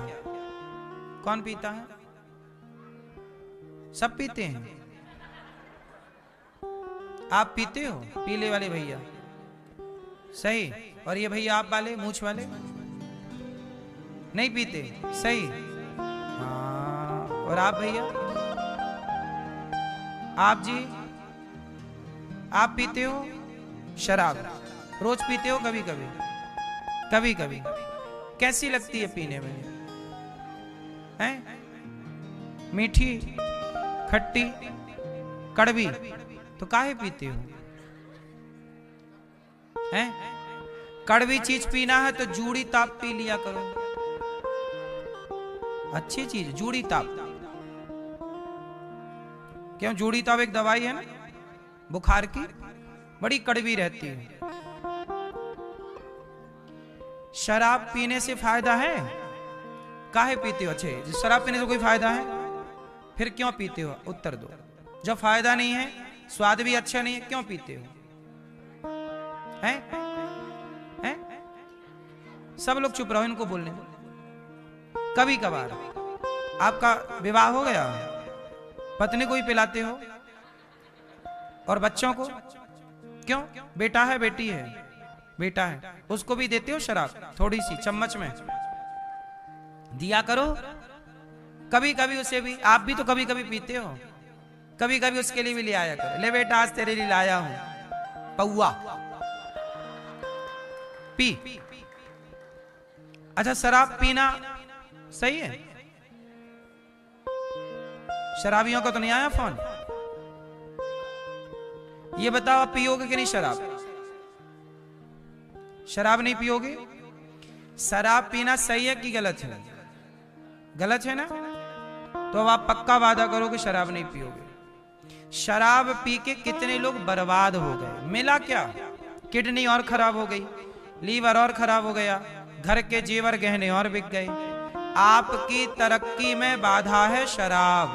कौन पीता है? सब पीते हैं। आप पीते हो? पीले वाले भैया सही। और ये भैया आप वाले मूछ वाले नहीं पीते, सही। हाँ, और आप भैया? आप जी, आप पीते हो शराब? रोज पीते हो? कभी कभी? कभी कभी। कैसी लगती है पीने में? हैं? मीठी, खट्टी, कड़वी? तो काहे पीते हो? हैं? कड़वी चीज पीना है तो जूड़ी ताप पी लिया करो। अच्छी चीज जूड़ी ताप। क्यों? जूड़ी ताप एक दवाई है ना बुखार की, बड़ी कड़वी रहती है। शराब पीने से फायदा है? काहे पीते हो? अच्छे, शराब पीने से कोई फायदा है फिर क्यों पीते हो? उत्तर दो। जब फायदा नहीं है, स्वाद भी अच्छा नहीं है, क्यों पीते हो? हैं? हैं? सब लोग चुप रहो, इनको बोलने दो। कभी कभार आपका विवाह हो गया, पत्नी को ही पिलाते हो और बच्चों को? क्यों? बेटा है, बेटी है, बेटा है, उसको भी देते हो शराब? थोड़ी सी चम्मच में दिया करो। कभी कभी उसे भी, आप भी तो कभी कभी पीते हो, कभी कभी उसके लिए भी ले आया करो। ले बेटा, आज तेरे लिए लाया हूं पौआ, पी। अच्छा, शराब पीना सही है? शराबियों का तो नहीं आया फोन? ये बताओ, आप पियोगे कि नहीं शराब? शराब नहीं पियोगे? शराब पीना सही है कि गलत है? गलत है ना? तो अब आप पक्का वादा करो कि शराब नहीं पियोगे। शराब पी के कितने लोग बर्बाद हो गए। मिला क्या? किडनी और खराब हो गई, लीवर और खराब हो गया, घर के जेवर गहने और बिक गए। आपकी तरक्की में बाधा है शराब।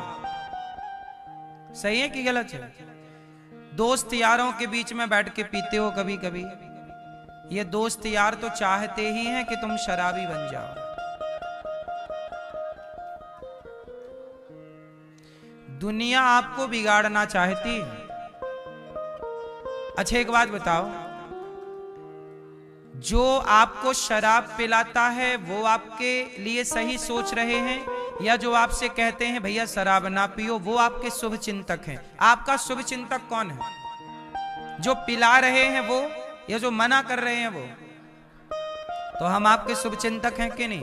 सही है कि गलत है? दोस्त यारों के बीच में बैठ के पीते हो कभी कभी। ये दोस्त यार तो चाहते ही हैं कि तुम शराबी बन जाओ। दुनिया आपको बिगाड़ना चाहती है। अच्छा, एक बात बताओ, जो आपको शराब पिलाता है वो आपके लिए सही सोच रहे हैं, या जो आपसे कहते हैं भैया शराब ना पियो, वो आपके शुभ चिंतक हैं? आपका शुभ चिंतक कौन है? जो पिला रहे हैं वो, या जो मना कर रहे हैं वो? तो हम आपके शुभ चिंतक हैं कि नहीं?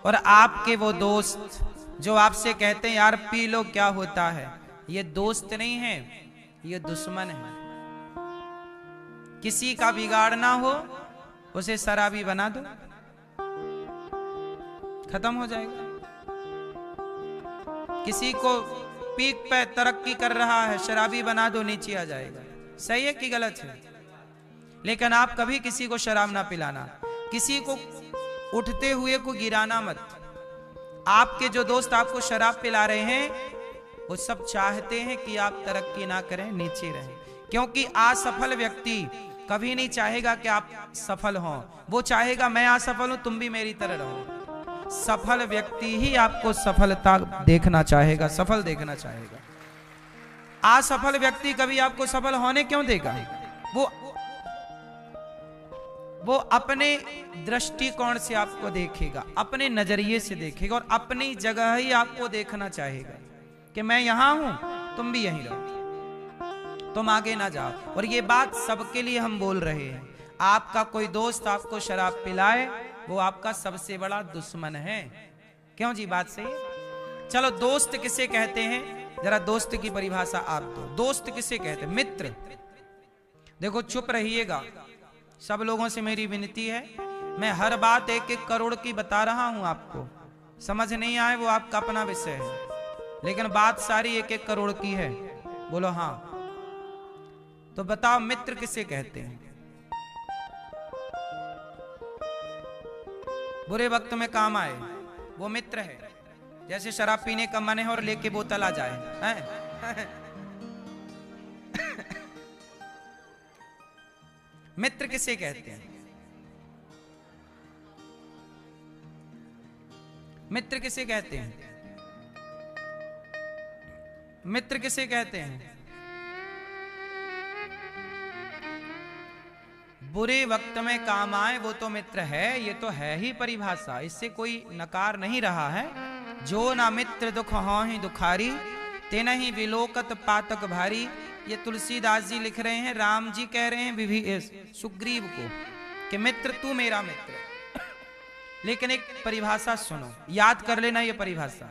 और आपके वो दोस्त जो आपसे कहते हैं यार पी लो क्या होता है, ये दोस्त नहीं है, ये दुश्मन है। किसी का बिगाड़ना हो उसे शराबी बना दो, खत्म हो जाएगा। किसी को पीक पे तरक्की कर रहा है, शराबी बना दो, नीचे आ जाएगा। सही है कि गलत है? लेकिन आप कभी किसी को शराब ना पिलाना, किसी को उठते हुए को गिराना मत। आपके जो दोस्त आपको शराब पिला रहे हैं वो सब चाहते हैं कि आप तरक्की ना करें, नीचे रहें। क्योंकि असफल व्यक्ति कभी नहीं चाहेगा कि आप सफल हों, वो चाहेगा मैं असफल हूं, तुम भी मेरी तरह रहो। सफल व्यक्ति ही आपको सफलता देखना चाहेगा, सफल देखना चाहेगा। असफल व्यक्ति कभी आपको सफल होने क्यों देगा? वो अपने दृष्टिकोण से आपको देखेगा, अपने नजरिए से देखेगा, और अपनी जगह ही आपको देखना चाहेगा कि मैं यहां हूं, तुम भी यहीं रहो, तुम आगे ना जाओ। और ये बात सबके लिए हम बोल रहे हैं। आपका कोई दोस्त आपको शराब पिलाए, वो आपका सबसे बड़ा दुश्मन है। क्यों जी? बात सही है? चलो, दोस्त किसे कहते हैं? जरा दोस्त की परिभाषा आप दो। दोस्त किसे कहते हैं? मित्र। देखो चुप रहिएगा, सब लोगों से मेरी विनती है, मैं हर बात 1-1 करोड़ की बता रहा हूं आपको, समझ नहीं आए वो आपका अपना विषय है, लेकिन बात सारी 1-1 करोड़ की है। बोलो हाँ। तो बताओ मित्र किसे कहते हैं? बुरे वक्त में काम आए वो मित्र है। जैसे शराब पीने का मन है और लेके बोतल आ जाए, हैं? मित्र किसे कहते हैं? मित्र किसे कहते हैं? मित्र किसे कहते हैं? बुरे वक्त में काम आए वो तो मित्र है, ये तो है ही परिभाषा, इससे कोई नकार नहीं रहा है। जो ना मित्र दुख हों ही दुखारी, तेना ही विलोकत पातक भारी। ये तुलसीदास जी लिख रहे हैं, राम जी कह रहे हैं सुग्रीव को कि मित्र तू मेरा मित्र। लेकिन एक परिभाषा सुनो, याद कर लेना ये परिभाषा।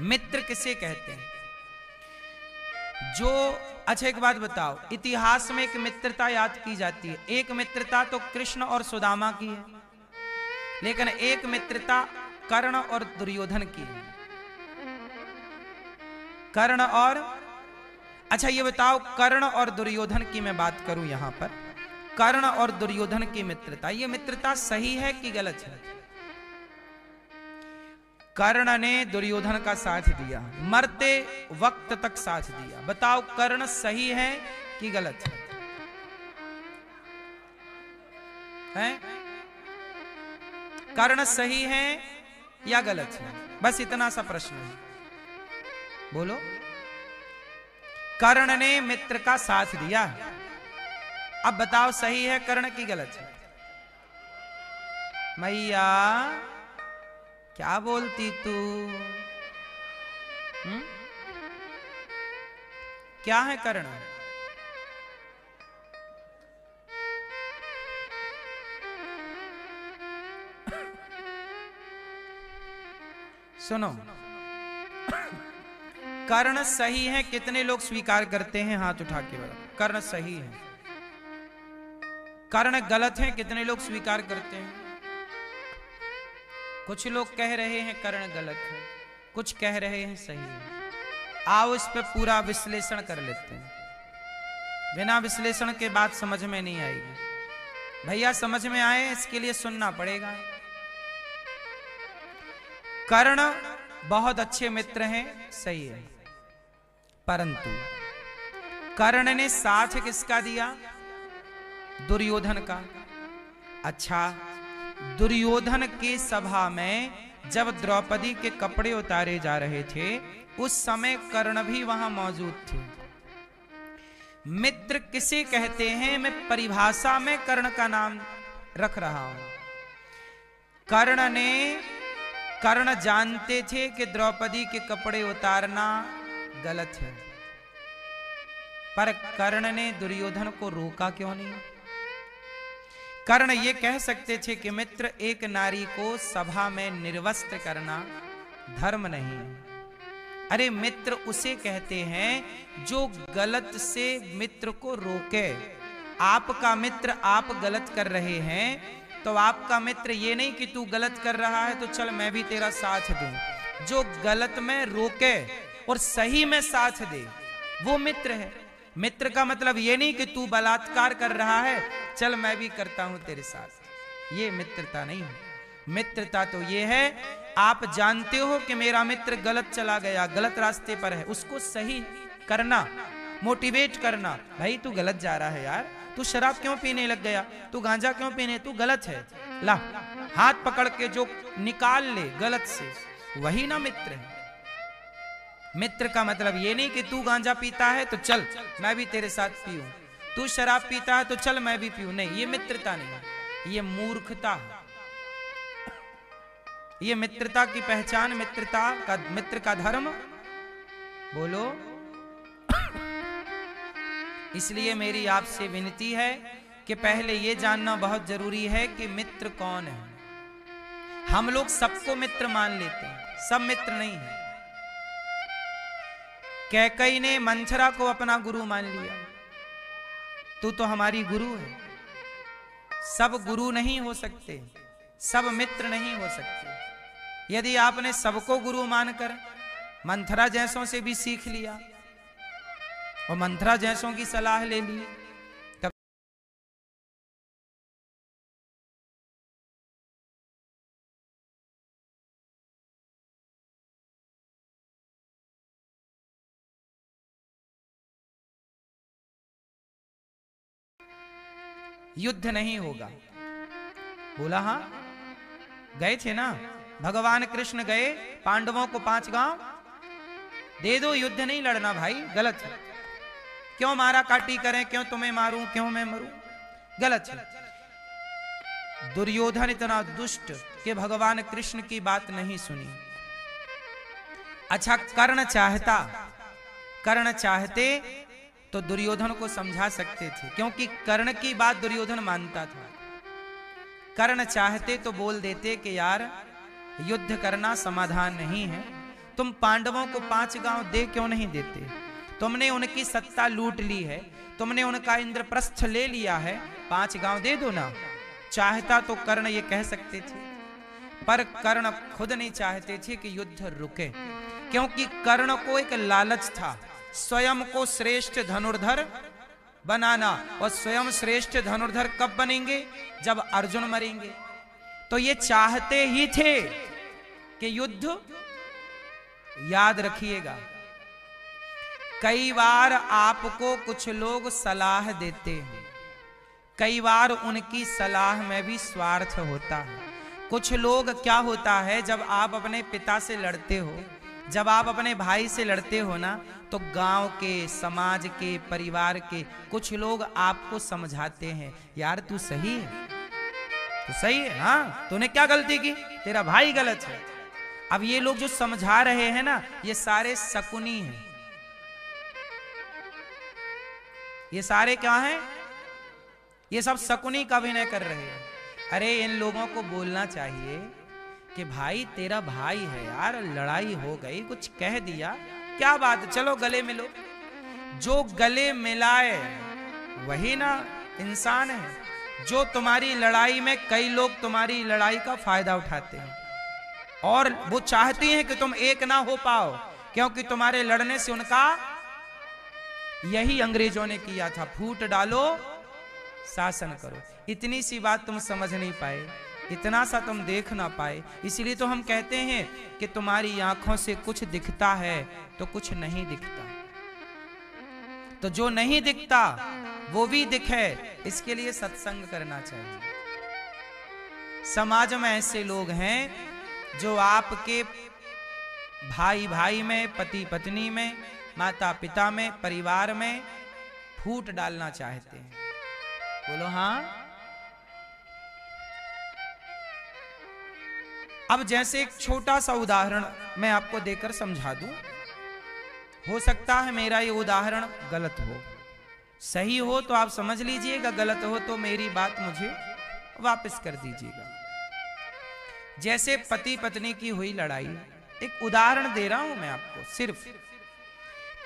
मित्र किसे कहते हैं? जो, अच्छा एक बात बताओ, इतिहास में एक मित्रता याद की जाती है, एक मित्रता तो कृष्ण और सुदामा की है, लेकिन एक मित्रता कर्ण और दुर्योधन की है। कर्ण और, अच्छा ये बताओ, कर्ण और दुर्योधन की मैं बात करूं यहां पर, कर्ण और दुर्योधन की मित्रता, ये मित्रता सही है कि गलत है? कर्ण ने दुर्योधन का साथ दिया, मरते वक्त तक साथ दिया। बताओ कर्ण सही है कि गलत है? हैं? कर्ण सही है या गलत है? बस इतना सा प्रश्न है, बोलो। कर्ण ने मित्र का साथ दिया, अब बताओ सही है कर्ण की गलत है? मैया क्या बोलती तू? क्या है कर्ण? सुनो, कर्ण सही है कितने लोग स्वीकार करते हैं? हाथ उठा के बताओ। कर्ण सही है। कर्ण गलत है कितने लोग स्वीकार करते हैं? कुछ लोग कह रहे हैं कर्ण गलत है, कुछ कह रहे हैं सही है। आओ इस पे पूरा विश्लेषण कर लेते हैं। बिना विश्लेषण के बात समझ में नहीं आएगी भैया, समझ में आए इसके लिए सुनना पड़ेगा। कर्ण बहुत अच्छे मित्र हैं, सही है, परंतु कर्ण ने साथ किसका दिया? दुर्योधन का। अच्छा, दुर्योधन के सभा में जब द्रौपदी के कपड़े उतारे जा रहे थे, उस समय कर्ण भी वहां मौजूद थे। मित्र किसे कहते हैं? मैं परिभाषा में कर्ण का नाम रख रहा हूं। कर्ण जानते थे कि द्रौपदी के कपड़े उतारना गलत है, पर कर्ण ने दुर्योधन को रोका क्यों नहीं? कर्ण ये कह सकते थे कि मित्र, एक नारी को सभा में निर्वस्त्र करना धर्म नहीं है। अरे मित्र उसे कहते हैं जो गलत से मित्र को रोके। आपका मित्र आप गलत कर रहे हैं तो आपका मित्र ये नहीं कि तू गलत कर रहा है तो चल मैं भी तेरा साथ दूं। जो गलत में रोके और सही में साथ दे वो मित्र है। मित्र का मतलब ये नहीं कि तू बलात्कार कर रहा है चल मैं भी करता हूं तेरे साथ, ये मित्रता नहीं है। मित्रता तो ये है, आप जानते हो कि मेरा मित्र गलत चला गया, गलत रास्ते पर है, उसको सही करना, मोटिवेट करना। भाई तू गलत जा रहा है यार, तू शराब क्यों पीने लग गया, तू गांजा क्यों पीने, तू गलत है, ला हाथ पकड़ के जो निकाल ले गलत से, वही ना मित्र है। मित्र का मतलब ये नहीं कि तू गांजा पीता है तो चल मैं भी तेरे साथ पीऊं, तू शराब पीता है तो चल मैं भी पीऊं, नहीं, ये मित्रता नहीं है, ये मूर्खता है। ये मित्रता की पहचान, मित्रता का, मित्र का धर्म बोलो। इसलिए मेरी आपसे विनती है कि पहले ये जानना बहुत जरूरी है कि मित्र कौन है। हम लोग सबको मित्र मान लेते हैं, सब मित्र नहीं है। कैकई ने मंथरा को अपना गुरु मान लिया। तू तो हमारी गुरु है। सब गुरु नहीं हो सकते, सब मित्र नहीं हो सकते। यदि आपने सबको गुरु मानकर मंथरा जैसों से भी सीख लिया और मंथरा जैसों की सलाह ले ली, तब युद्ध नहीं होगा। बोला हाँ, गए थे ना भगवान कृष्ण, गए पांडवों को 5 गांव दे दो, युद्ध नहीं लड़ना भाई, गलत है। क्यों मारा काटी करें, क्यों तुम्हें मारूं, क्यों मैं मरूं, गलत है। दुर्योधन इतना दुष्ट कि भगवान कृष्ण की बात नहीं सुनी। अच्छा, कर्ण चाहते तो दुर्योधन को समझा सकते थे, क्योंकि कर्ण की बात दुर्योधन मानता था। कर्ण चाहते तो बोल देते कि यार युद्ध करना समाधान नहीं है, तुम पांडवों को 5 गांव दे क्यों नहीं देते, तुमने उनकी सत्ता लूट ली है, तुमने उनका इंद्रप्रस्थ ले लिया है, 5 गांव दे दो ना। चाहता तो कर्ण ये कह सकते थे, पर कर्ण खुद नहीं चाहते थे कि युद्ध रुके, क्योंकि कर्ण को एक लालच था स्वयं को श्रेष्ठ धनुर्धर बनाना। और स्वयं श्रेष्ठ धनुर्धर कब बनेंगे, जब अर्जुन मरेंगे। तो ये चाहते ही थे कि युद्ध, याद रखिएगा, कई बार आपको कुछ लोग सलाह देते हैं, कई बार उनकी सलाह में भी स्वार्थ होता है। कुछ लोग, क्या होता है, जब आप अपने पिता से लड़ते हो, जब आप अपने भाई से लड़ते हो ना, तो गांव के, समाज के, परिवार के कुछ लोग आपको समझाते हैं, यार तू सही है, तू सही है, हाँ तूने क्या गलती की, तेरा भाई गलत है। अब ये लोग जो समझा रहे हैं ना, ये सारे शकुनी हैं। ये सारे क्या हैं, ये सब शकुनी का अभिनय कर रहे हैं। अरे इन लोगों को बोलना चाहिए कि भाई तेरा भाई है यार, लड़ाई हो गई, कुछ कह दिया, क्या बात, चलो गले मिलो। जो गले मिलाए वही ना इंसान है। जो तुम्हारी लड़ाई में, कई लोग तुम्हारी लड़ाई का फायदा उठाते हैं और वो चाहती हैं कि तुम एक ना हो पाओ, क्योंकि तुम्हारे लड़ने से उनका, यही अंग्रेजों ने किया था, फूट डालो शासन करो। इतनी सी बात तुम समझ नहीं पाए, इतना सा तुम देख ना पाए, इसलिए तो हम कहते हैं कि तुम्हारी आंखों से कुछ दिखता है तो कुछ नहीं दिखता। तो जो नहीं दिखता वो भी दिखे, इसके लिए सत्संग करना चाहिए। समाज में ऐसे लोग हैं जो आपके भाई भाई में, पति पत्नी में, माता पिता में, परिवार में फूट डालना चाहते हैं। बोलो हाँ। अब जैसे एक छोटा सा उदाहरण मैं आपको देकर समझा दूं, हो सकता है मेरा ये उदाहरण गलत हो, सही हो तो आप समझ लीजिएगा, गलत हो तो मेरी बात मुझे वापस कर दीजिएगा। जैसे पति पत्नी की हुई लड़ाई, एक उदाहरण दे रहा हूं मैं आपको, सिर्फ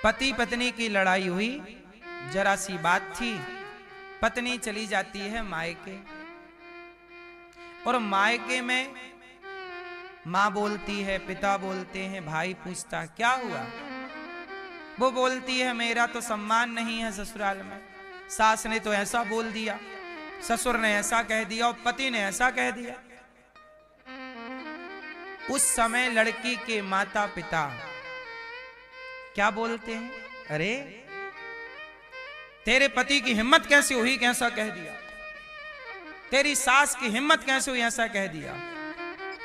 पति पत्नी की लड़ाई हुई, जरा सी बात थी, पत्नी चली जाती है मायके, और मायके में माँ बोलती है, पिता बोलते हैं, भाई पूछता क्या हुआ, वो बोलती है मेरा तो सम्मान नहीं है ससुराल में, सास ने तो ऐसा बोल दिया, ससुर ने ऐसा कह दिया और पति ने ऐसा कह दिया। उस समय लड़की के माता पिता क्या बोलते हैं, अरे तेरे पति की हिम्मत कैसे हुई कि ऐसा कह दिया, तेरी सास की हिम्मत कैसे हुई ऐसा कह दिया।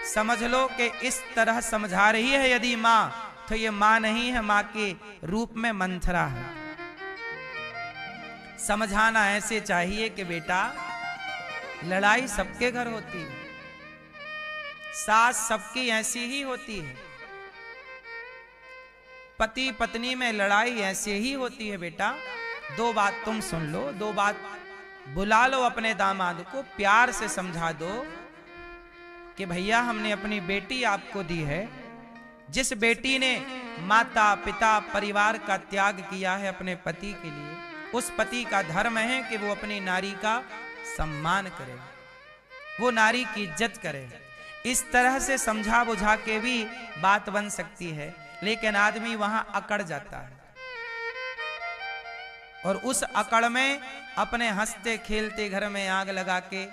समझ लो कि इस तरह समझा रही है यदि मां, तो ये मां नहीं है, मां के रूप में मंथरा है। समझाना ऐसे चाहिए कि बेटा लड़ाई सबके घर होती है, सास सबकी ऐसी ही होती है, पति पत्नी में लड़ाई ऐसे ही होती है बेटा। 2 बात तुम सुन लो, 2 बात बुला लो अपने दामाद को, प्यार से समझा दो कि भैया हमने अपनी बेटी आपको दी है, जिस बेटी ने माता पिता परिवार का त्याग किया है अपने पति के लिए, उस पति का धर्म है कि वो अपनी नारी का सम्मान करे, वो नारी की इज्जत करे। इस तरह से समझा बुझा के भी बात बन सकती है, लेकिन आदमी वहां अकड़ जाता है और उस अकड़ में अपने हंसते खेलते घर में आग लगा के